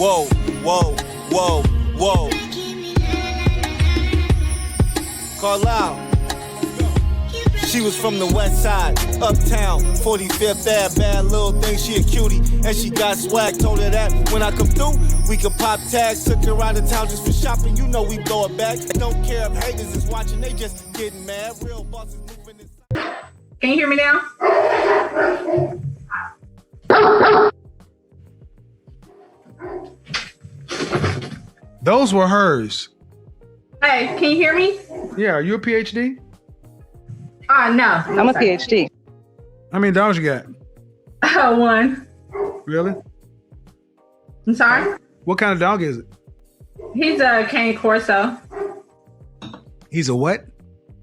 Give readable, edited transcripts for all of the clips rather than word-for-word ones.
Whoa, whoa, whoa, whoa. Call out. She was from the west side, uptown, 45th Ave, bad little thing, she a cutie, and she got swag, told her that when I come through, we could pop tags, took her around the town just for shopping, you know we blow it back, don't care if haters is watching, they just getting mad, real bosses moving inside. Can you hear me now? Those were hers. Hey, can you hear me? Yeah, are you a PhD? No. I'm a PhD. How many dogs you got? One. Really? I'm sorry? What kind of dog is it? He's a cane corso. He's a what?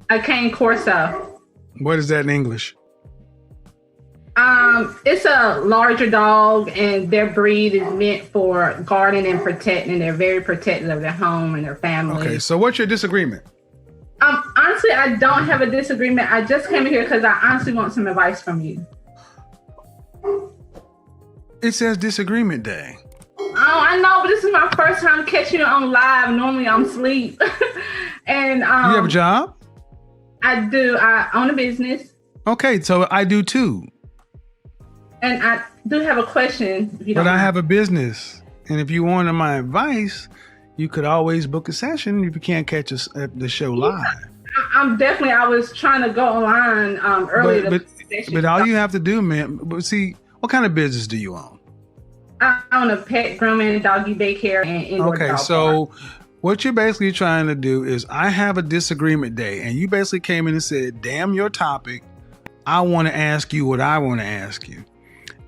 A cane corso. What is that in English? It's a larger dog, and their breed is meant for guarding and protecting. They're very protective of their home and their family. Okay, so what's your disagreement? Honestly, I don't have a disagreement. I just came here because I honestly want some advice from you. It says disagreement day. Oh, I know, but this is my first time catching it on live. Normally I'm asleep. And You have a job? I do. I own a business. Okay, so I do too. And I do have a question. If you don't But I mind. have a business. And if you wanted my advice, you could always book a session if you can't catch us at the show live. I was trying to go online earlier. But all you have to do, man, but see, what kind of business do you own? I own a pet grooming, doggy daycare, and indoor Okay, dog so park. what you're basically trying to do is I have a disagreement day, and you basically came in and said, damn your topic. I want to ask you what I want to ask you.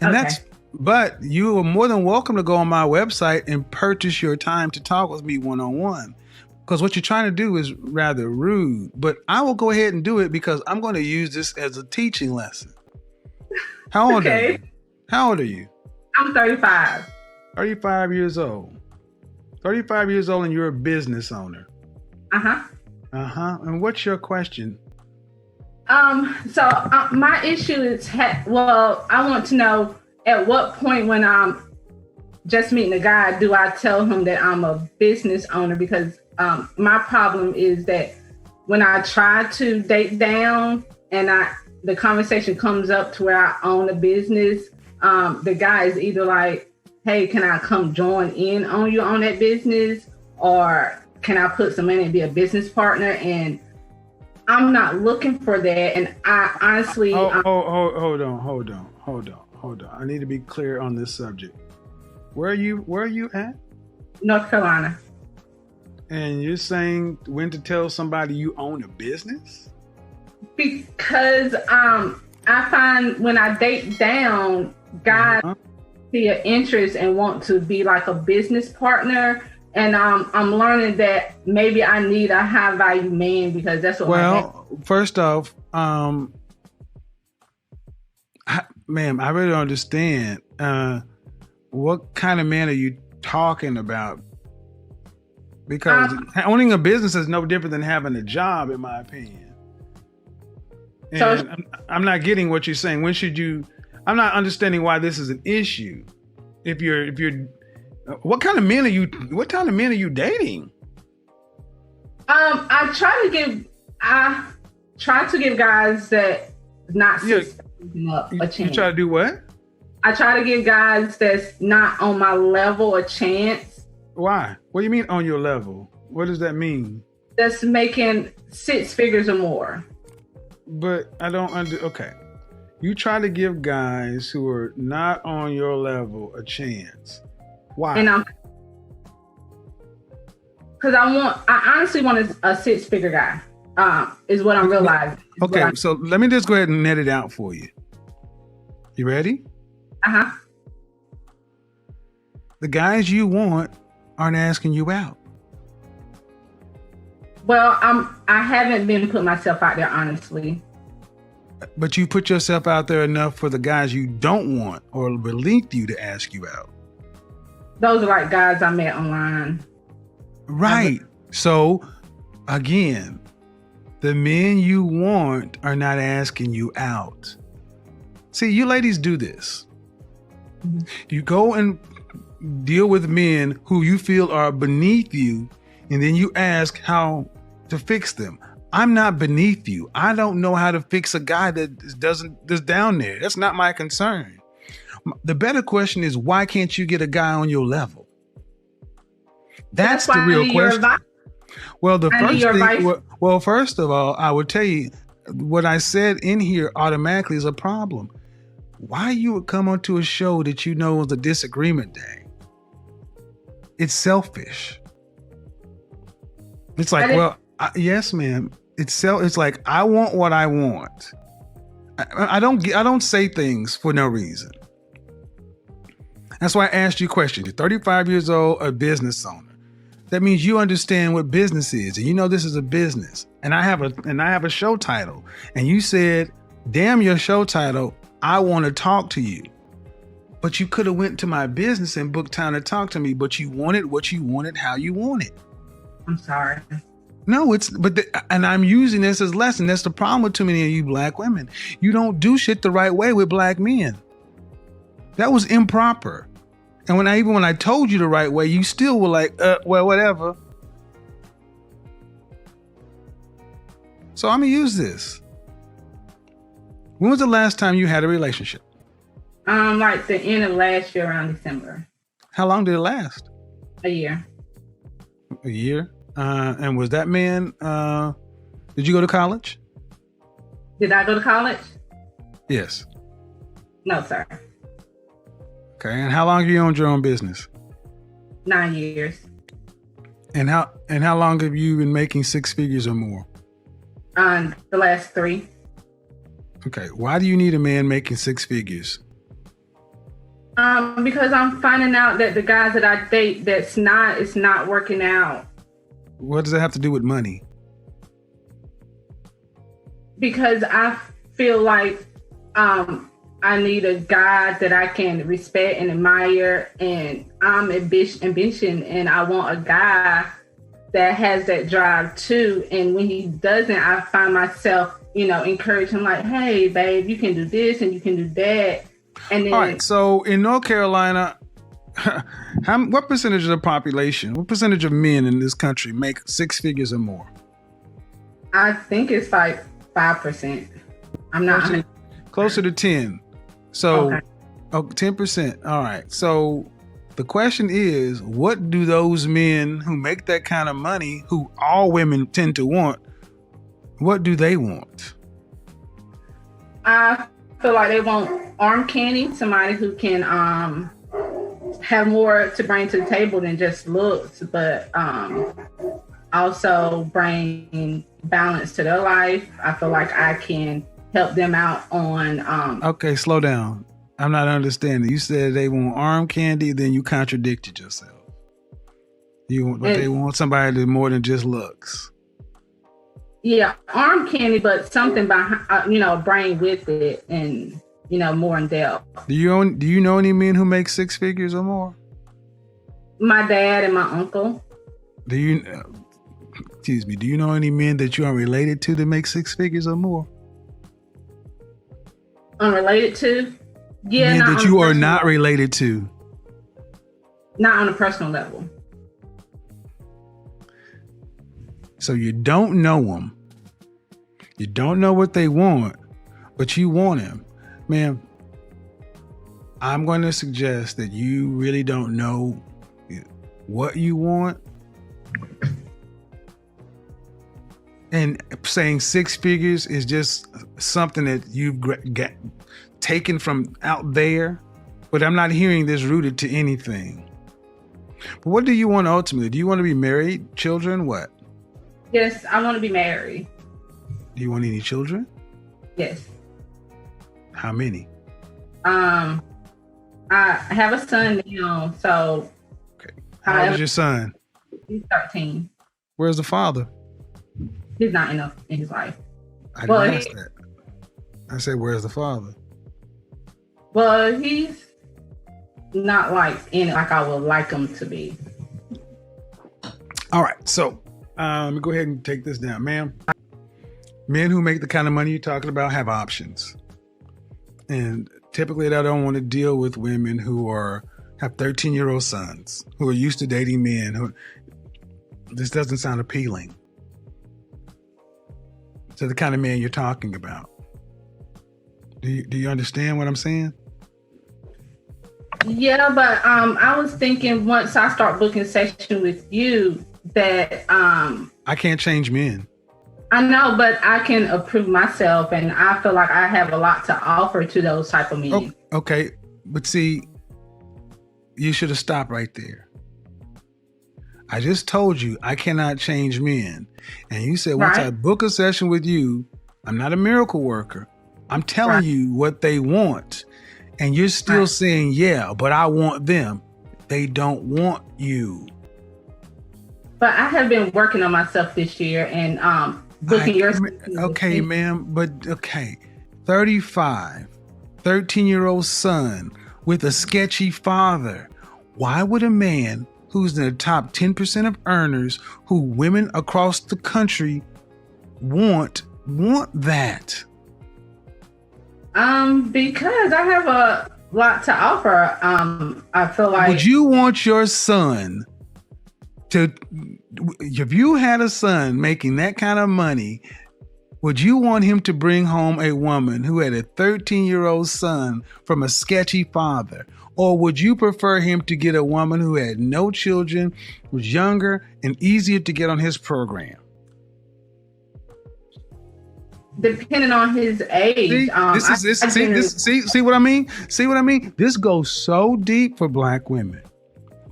And but you are more than welcome to go on my website and purchase your time to talk with me one-on-one. Because what you're trying to do is rather rude, but I will go ahead and do it because I'm going to use this as a teaching lesson. How old are you? How old are you? I'm 35. 35 years old. 35 years old and you're a business owner. Uh-huh. And what's your question? My issue is, I want to know at what point when I'm just meeting a guy, do I tell him that I'm a business owner? Because my problem is that when I try to date down and the conversation comes up to where I own a business, the guy is either like, hey, can I come join in on you on that business? Or can I put some money and be a business partner? And I'm not looking for that. And I honestly... Hold on. I need to be clear on this subject. Where are you at? North Carolina. And you're saying when to tell somebody you own a business? Because I find when I date down, guys see an interest and want to be like a business partner. And I'm learning that maybe I need a high value man because that's what first off, ma'am, I really don't understand. What kind of man are you talking about? Because owning a business is no different than having a job, in my opinion. And so I'm not getting what you're saying. I'm not understanding why this is an issue. If you're, what kind of men are you dating? I try to give guys that not a chance. You try to do what? I try to give guys that's not on my level a chance. Why? What do you mean on your level? What does that mean? That's making 6 figures or more. But I don't okay. You try to give guys who are not on your level a chance. Why? And because I honestly want a 6-figure guy. Is what I'm realizing. Okay, so let me just go ahead and net it out for you. You ready? Uh-huh. The guys you want aren't asking you out. Well, I haven't been putting myself out there, honestly. But you put yourself out there enough for the guys you don't want or beneath you to ask you out. Those are like guys I met online. Right. So, again, the men you want are not asking you out. See, you ladies do this. You go and deal with men who you feel are beneath you, and then you ask how to fix them. I'm not beneath you. I don't know how to fix a guy that's down there. That's not my concern. The better question is, why can't you get a guy on your level? That's the real question. Well, first of all, I would tell you what I said in here automatically is a problem. Why you would come onto a show that you know is a disagreement day? It's selfish. It's like, yes, ma'am. It's like, I want what I want. I don't say things for no reason. That's why I asked you a question. You're 35 years old, a business owner. That means you understand what business is, and you know this is a business. And I have a show title. And you said, damn your show title, I want to talk to you. But you could have went to my business and booked time to talk to me, but you wanted what you wanted, how you want it. I'm sorry. No, and I'm using this as a lesson. That's the problem with too many of you black women. You don't do shit the right way with black men. That was improper. And when I told you the right way, you still were like, well, whatever. So I'm gonna use this. When was the last time you had a relationship? Like the end of last year around December. How long did it last? A year. A year? And was that man, did you go to college? Did I go to college? Yes. No, sir. Okay. And how long have you owned your own business? 9 years. And how long have you been making six figures or more? The last 3. Okay. Why do you need a man making six figures? Because I'm finding out that the guys that I date, it's not working out. What does that have to do with money? Because I feel like I need a guy that I can respect and admire, and I'm ambition, and I want a guy that has that drive too. And when he doesn't, I find myself, encourage him like, hey, babe, you can do this and you can do that. And then, all right. So in North Carolina, what percentage of the population, what percentage of men in this country make six figures or more? I think it's like 5%. I'm not closer to 10. So, okay. 10%. All right. So the question is, what do those men who make that kind of money, who all women tend to want, what do they want? I feel like they want arm candy, somebody who can have more to bring to the table than just looks, but also bring balance to their life. I feel like I can help them out on Okay, slow down. I'm not understanding. You said they want arm candy, then you contradicted yourself. They want somebody that more than just looks. Yeah, arm candy, but something behind, bring with it, and more in depth. Do you know any men who make six figures or more? My dad and my uncle. Do you know any men that you are related to that make six figures or more? Unrelated to? Yeah, men that you are not related to. Not on a personal level. So you don't know them. You don't know what they want, but you want him. Man, I'm going to suggest that you really don't know what you want. And saying six figures is just something that you've got taken from out there. But I'm not hearing this rooted to anything. But what do you want ultimately? Do you want to be married, children, what? Yes, I want to be married. Do you want any children? Yes. How many? I have a son now, so. Okay. How old is your son? He's 13. Where's the father? He's not enough in his life. I didn't ask that. I said, where's the father? Well, he's not like in it like I would like him to be. All right, so let me go ahead and take this down, ma'am. Men who make the kind of money you're talking about have options. And typically they don't want to deal with women who are have 13-year-old sons who are used to dating men. This doesn't sound appealing to the kind of man you're talking about. Do you understand what I'm saying? Yeah, but I was thinking once I start booking session with you that I can't change men. I know, but I can approve myself, and I feel like I have a lot to offer to those type of men. Okay, but see, you should have stopped right there. I just told you I cannot change men. And you said, once I book a session with you, I'm not a miracle worker. I'm telling you what they want. And you're still saying, yeah, but I want them. They don't want you. But I have been working on myself this year and booking your... Okay, ma'am, but okay. 35, 13-year-old son with a sketchy father. Why would a man who's in the top 10% of earners who women across the country want that? Because I have a lot to offer. I feel like... Would you want your son to... If you had a son making that kind of money, would you want him to bring home a woman who had a 13-year-old son from a sketchy father? Or would you prefer him to get a woman who had no children, was younger, and easier to get on his program? Depending on his age. See what I mean? See what I mean? This goes so deep for Black women.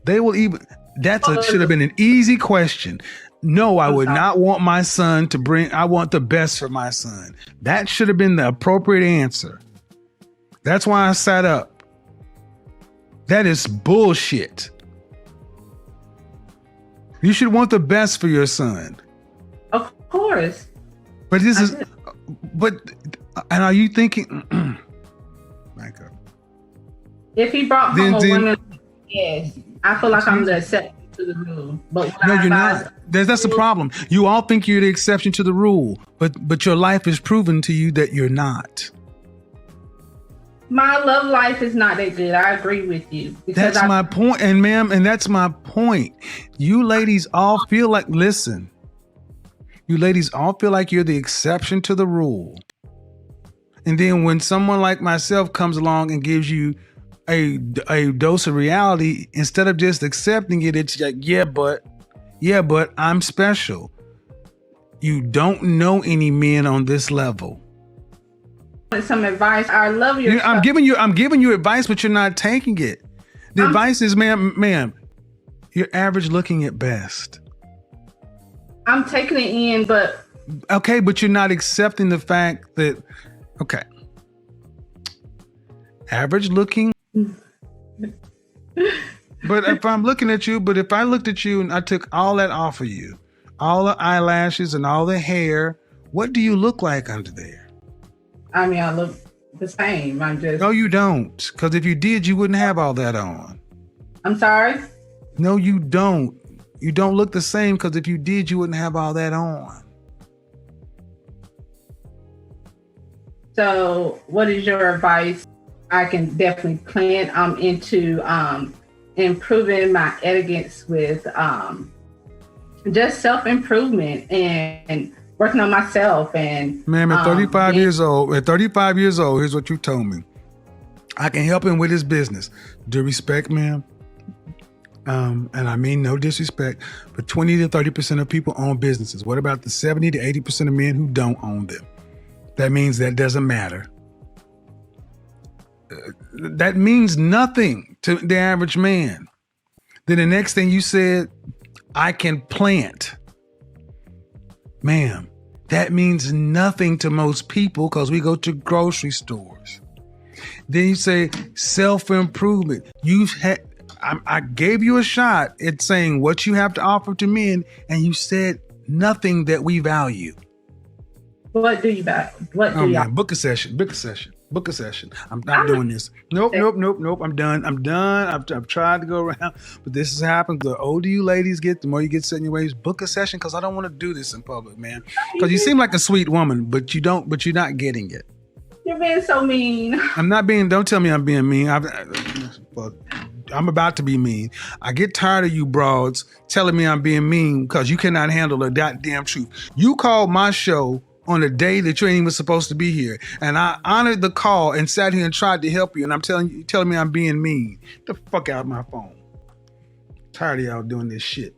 They will even... should have been an easy question. No, I would not want my son to bring... I want the best for my son. That should have been the appropriate answer. That's why I sat up. That is bullshit. You should want the best for your son. Of course. But and are you thinking, Micah? If he brought home a woman, yes, I feel like I'm the exception to the rule. But no, you're not. That's the problem. You all think you're the exception to the rule, but your life is proven to you that you're not. My love life is not that good. I agree with you. That's my point, and ma'am, and that's my point. You ladies all feel like, listen, you ladies all feel like you're the exception to the rule. And then when someone like myself comes along and gives you a dose of reality, instead of just accepting it, it's like, yeah, but I'm special. You don't know any men on this level. Some advice. I love your... I'm giving you advice, but you're not taking it. The advice is, ma'am, you're average looking at best. I'm taking it in, but... Okay, but you're not accepting the fact that... Okay. Average looking. But if I'm looking at you, if I looked at you and I took all that off of you, all the eyelashes and all the hair, what do you look like under there? I mean, I look the same. I'm just... No, you don't. Because if you did, you wouldn't have all that on. I'm sorry? No, you don't. You don't look the same because if you did, you wouldn't have all that on. So what is your advice? I can definitely plan. I'm into improving my elegance with just self-improvement and working on myself. And ma'am, at 35 years old, here's what you told me. I can help him with his business. Due respect, ma'am. And I mean no disrespect, but 20 to 30% of people own businesses. What about the 70 to 80% of men who don't own them? That means that doesn't matter. That means nothing to the average man. Then the next thing you said, I can plant. Ma'am, that means nothing to most people because we go to grocery stores. Then you say self-improvement. I gave you a shot at saying what you have to offer to men, and you said nothing that we value. What do you value? Man, book a session. I'm not doing this. Nope. I'm done. I've tried to go around, but this has happened. The older you ladies get, the more you get set in your ways. Book a session because I don't want to do this in public, man. Because you seem like a sweet woman, but you're not getting it. You're being so mean. I'm not being. Don't tell me I'm being mean. I'm about to be mean. I get tired of you broads telling me I'm being mean because you cannot handle the goddamn truth. You called my show on a day that you ain't even supposed to be here. And I honored the call and sat here and tried to help you. And I'm telling me I'm being mean. Get the fuck out of my phone. Tired of y'all doing this shit.